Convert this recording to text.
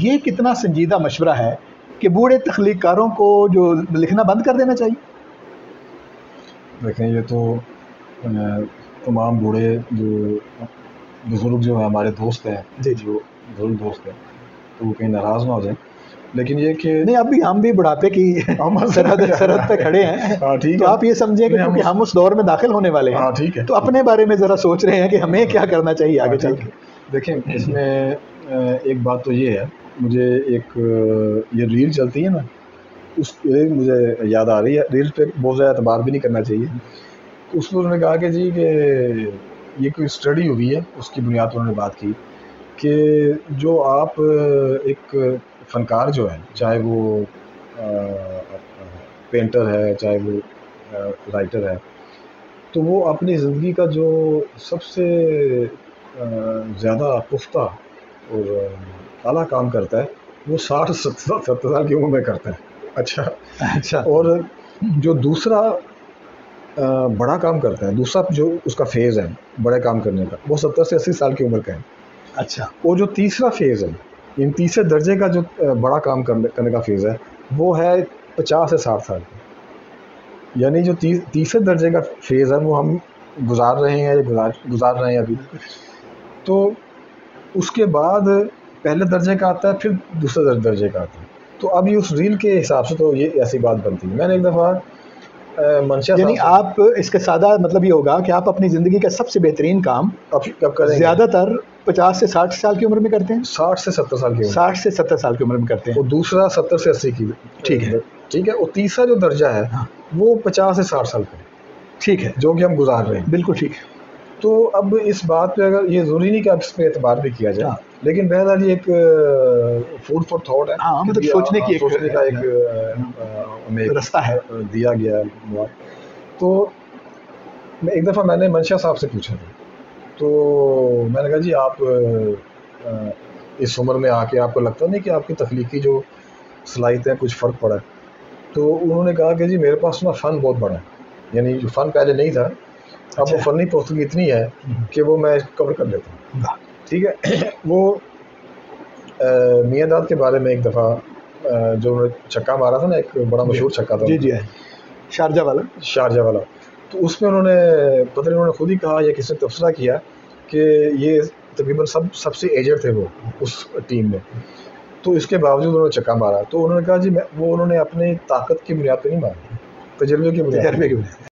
ये कितना संजीदा मशवरा है कि बूढ़े तख्लीकारों को जो लिखना बंद कर देना चाहिए? देखें, ये तो तमाम बूढ़े जो बुज़ुर्ग जो हैं हमारे दोस्त हैं, जी। जो बुज़ुर्ग दोस्त हैं, तो वो कहीं नाराज़ ना हो जाएं। लेकिन ये कि नहीं, अभी हम भी बुढ़ापे की सरहद पे खड़े हैं। हाँ, ठीक तो है। आप ये समझें कि क्योंकि हम उस दौर में दाखिल होने वाले हैं, हाँ, ठीक है। तो अपने बारे में ज़रा सोच रहे हैं कि हमें क्या करना चाहिए आगे चल के। देखें, इसमें एक बात तो ये है, मुझे एक ये रील चलती है ना, उस मुझे याद आ रही है। रील पे बहुत ज़्यादा एतबार भी नहीं करना चाहिए। उसमें उन्होंने कहा कि जी कि ये कोई स्टडी हुई है, उसकी बुनियाद पर उन्होंने बात की कि जो आप एक फ़नकार जो है, चाहे वो पेंटर है, चाहे वो राइटर है, तो वो अपनी ज़िंदगी का जो सबसे ज़्यादा पुख्ता और आला काम करता है, वो 60-70 साल की उम्र में करता है। अच्छा। और जो दूसरा बड़ा काम करता है, दूसरा जो उसका फेज़ है बड़े काम करने का, वो 70 से 80 साल की उम्र का है। अच्छा। और जो तीसरा फेज़ है, इन तीसरे दर्जे का जो बड़ा काम करने का फेज़ है, वो है 50 से 60 साल का। यानी जो तीसरे दर्जे का फेज़ है, वो हम गुजार रहे हैं या गुजार रहे हैं अभी। तो उसके बाद पहले दर्जे का आता है, फिर दूसरे दर्जे का आता है। तो अभी उस रील के हिसाब से तो ये ऐसी बात बनती है। मैंने एक दफ़ा मंशा, यानी आप इसका सादा मतलब ये होगा कि आप अपनी ज़िंदगी का सबसे बेहतरीन काम कब करेंगे? ज़्यादातर 50 से 60 साल की उम्र में करते हैं। 60 से 70 साल की उम्र। 60 से 70 साल की उम्र में करते हैं। और दूसरा 70 से 80 की। ठीक है, ठीक है। और तीसरा जो दर्जा है, हाँ, वो 50 से 60 साल का है, ठीक है, जो कि हम गुजार रहे हैं। बिल्कुल ठीक है। तो अब इस बात पे अगर ये ज़रूरी नहीं कि अब इस पे एतबार भी किया जाए, हाँ, लेकिन बहरहाल ये एक फूड फॉर थॉट है। हाँ, मतलब सोचने का एक हमें रास्ता है। दिया गया है। तो एक दफ़ा मैंने मंशा साहब से पूछा था, तो मैंने कहा जी आप इस उम्र में आके आपको लगता नहीं कि आपकी तख्लीकी जो सलाहियत है कुछ फ़र्क पड़ा है? तो उन्होंने कहा कि जी मेरे पास ना फ़न बहुत बड़ा है, यानी जो फ़न पहले नहीं था, अब वो फ़नी पुख्तगी इतनी है कि वो मैं कवर कर लेता हूँ। ठीक है। वो मियाँ दाद के बारे में एक दफ़ा जो उन्होंने छक्का मारा था ना, एक बड़ा मशहूर छक्का था। जी, जी, शारजा वाला। तो उसमें उन्होंने पता नहीं उन्होंने खुद ही कहा या किसी ने तबसरा किया कि ये तकरीबन सबसे एजड थे वो उस टीम में। तो इसके बावजूद उन्होंने छक्का मारा। तो उन्होंने कहा जी वो उन्होंने अपनी ताकत की बुनियाद पे नहीं मारा, तजर्बे की बुनियाद पे।